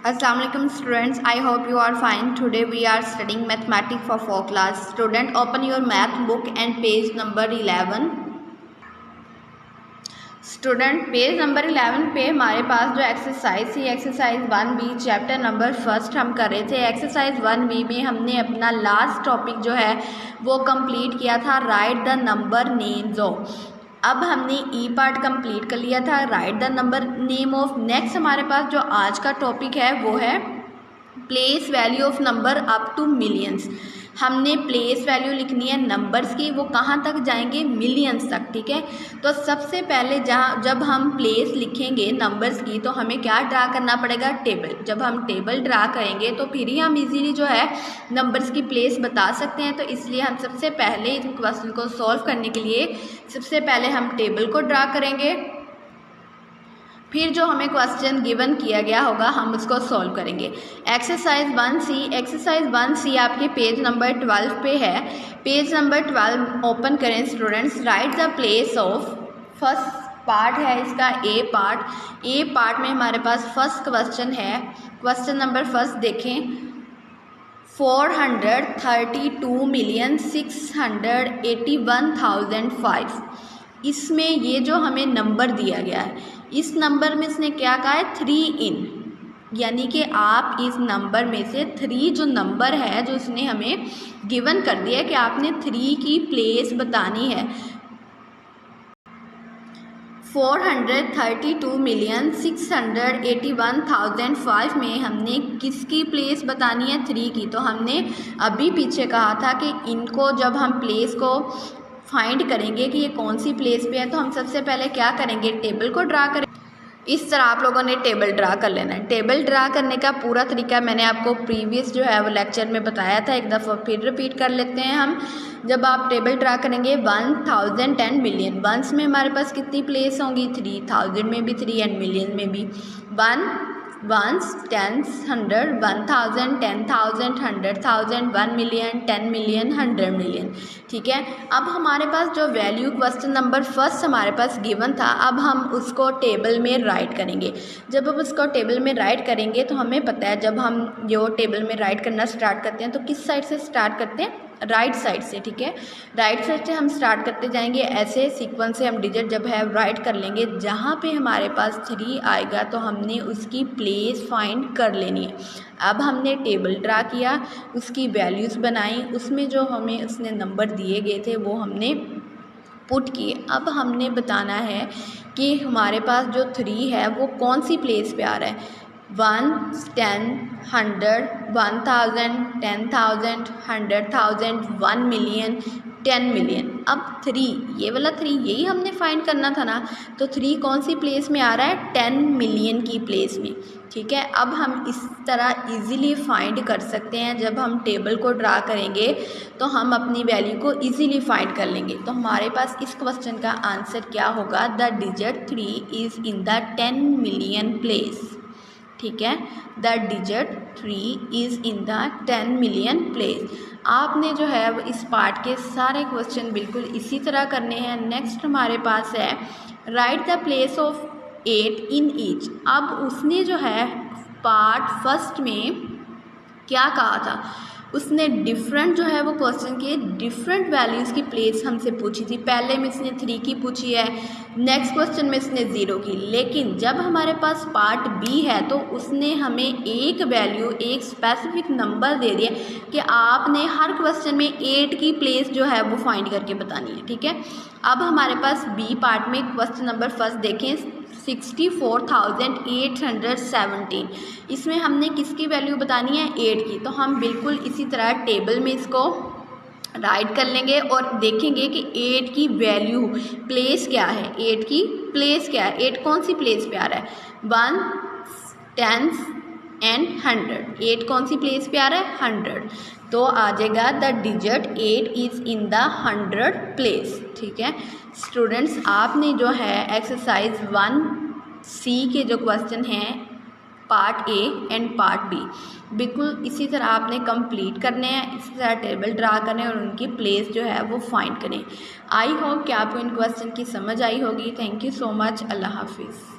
Assalamualaikum students, I hope you are fine. Today we are studying mathematics for 4th class. Student, open your math book and page number 11. Student page number 11 पे हमारे पास जो exercise थी exercise 1B chapter number first हम कर रहे थे। Exercise 1B में हमने अपना लास्ट टॉपिक जो है वो कंप्लीट किया था, right the number names of. अब हमने ई पार्ट कंप्लीट कर लिया था, right the number name of. Next हमारे पास जो आज का टॉपिक है वो है place value of number up to millions. हमने प्लेस वैल्यू लिखनी है नंबर्स की, वो कहाँ तक जाएंगे, मिलियंस तक। ठीक है, तो सबसे पहले जब हम प्लेस लिखेंगे नंबर्स की तो हमें क्या ड्रा करना पड़ेगा, टेबल। जब हम टेबल ड्रा करेंगे तो फिर ही हम इजीली जो है नंबर्स की प्लेस बता सकते हैं। तो इसलिए हम सबसे पहले इस क्वेश्चन को सॉल्व करने के लिए सबसे पहले हम टेबल को ड्रा करेंगे, फिर जो हमें क्वेश्चन गिवन किया गया होगा हम उसको सॉल्व करेंगे। एक्सरसाइज 1C आपके पेज नंबर 12 पे है। पेज नंबर 12 ओपन करें students. Right the place of, first part है इसका ए पार्ट। ए पार्ट में हमारे पास फर्स्ट क्वेश्चन है। क्वेश्चन नंबर फर्स्ट देखें, 432,681,005। इसमें ये जो हमें नंबर दिया गया है, इस नंबर में इसने क्या कहा है, 3 इन, यानी कि आप इस नंबर में से 3 जो नंबर है जो इसने हमें गिवन कर दिया है कि आपने 3 की प्लेस बतानी है। 432,681,005 में हमने किसकी प्लेस बतानी है, 3 की। तो हमने अभी पीछे कहा था कि इनको जब हम प्लेस को फाइंड करेंगे कि ये कौन सी प्लेस पे है तो हम सबसे पहले क्या करेंगे, टेबल को ड्रा करेंगे। इस तरह आप लोगों ने टेबल ड्रा कर लेना है। टेबल ड्रा करने का पूरा तरीका मैंने आपको प्रीवियस जो है वो लेक्चर में बताया था, एक दफ़ा फिर रिपीट कर लेते हैं हम। जब आप टेबल ड्रा करेंगे 1010 मिलियन, वंस में हमारे पास कितनी प्लेस होंगी, 3, 1000 में भी 3 एंड मिलियन में भी 1, ones, tens, 100, 1000, 10,000, 100,000, 1 million, 10 million, 100 million. ठीक है, अब हमारे पास जो वैल्यू क्वेश्चन नंबर फर्स्ट हमारे पास गिवन था, अब हम उसको टेबल में राइट करेंगे। जब हम उसको टेबल में राइट करेंगे तो हमें पता है जब हम जो टेबल में राइट करना स्टार्ट करते हैं तो किस साइड से स्टार्ट करते हैं, राइट साइड से। ठीक है, राइट साइड से हम स्टार्ट करते जाएंगे, ऐसे सीक्वेंस से हम डिजिट जब है राइट कर लेंगे। जहाँ पे हमारे पास 3 आएगा तो हमने उसकी प्लेस फाइंड कर लेनी है। अब हमने टेबल ड्रा किया, उसकी वैल्यूज़ बनाई, उसमें जो हमें उसने नंबर दिए गए थे वो हमने पुट किए। अब हमने बताना है कि हमारे पास जो 3 है वो कौन सी प्लेस पे आ रहा है, 1, 10, 100, 1000, 10,000, 100,000, 1 मिलियन, 10 मिलियन। अब 3, ये वाला 3 यही हमने फाइंड करना था ना, तो 3 कौन सी प्लेस में आ रहा है, 10 मिलियन की प्लेस में। ठीक है, अब हम इस तरह इजीली फाइंड कर सकते हैं। जब हम टेबल को ड्रा करेंगे तो हम अपनी वैल्यू को इजीली फाइंड कर लेंगे। तो हमारे पास इस क्वेश्चन का आंसर क्या होगा, the digit 3 is in the 10 million place. ठीक है, the digit 3 is in the 10 million place. आपने जो है वो इस पार्ट के सारे क्वेश्चन बिल्कुल इसी तरह करने हैं। नेक्स्ट हमारे पास है right the place of 8 in each. अब उसने जो है पार्ट फर्स्ट में क्या कहा था, उसने डिफरेंट जो है वो क्वेश्चन के डिफरेंट वैल्यूज़ की प्लेस हमसे पूछी थी। पहले में इसने 3 की पूछी है, नेक्स्ट क्वेश्चन में इसने 0 की। लेकिन जब हमारे पास पार्ट बी है तो उसने हमें एक वैल्यू, एक स्पेसिफिक नंबर दे दिया कि आपने हर क्वेश्चन में 8 की प्लेस जो है वो फाइंड करके बतानी है। ठीक है, अब हमारे पास बी पार्ट में क्वेश्चन नंबर फर्स्ट देखें, 64,817। इसमें हमने किसकी वैल्यू बतानी है, 8 की। तो हम बिल्कुल इसी तरह टेबल में इसको राइट कर लेंगे और देखेंगे कि 8 की वैल्यू प्लेस क्या है, 8 की प्लेस क्या है, 8 कौन सी प्लेस पे आ रहा है, 1, 10 एंड 100। 8 कौन सी प्लेस पे आ रहा है, 100। तो आ जाएगा the digit 8 is in the 100 place. ठीक है स्टूडेंट्स, आपने जो है एक्सरसाइज 1C के जो क्वेश्चन हैं part A and part B बिल्कुल इसी तरह आपने कंप्लीट करने हैं, इसी तरह टेबल ड्रा करने और उनकी प्लेस जो है वो फाइंड करें। आई होप कि आपको इन क्वेश्चन की समझ आई होगी। Thank you so much. अल्लाह हाफिज़।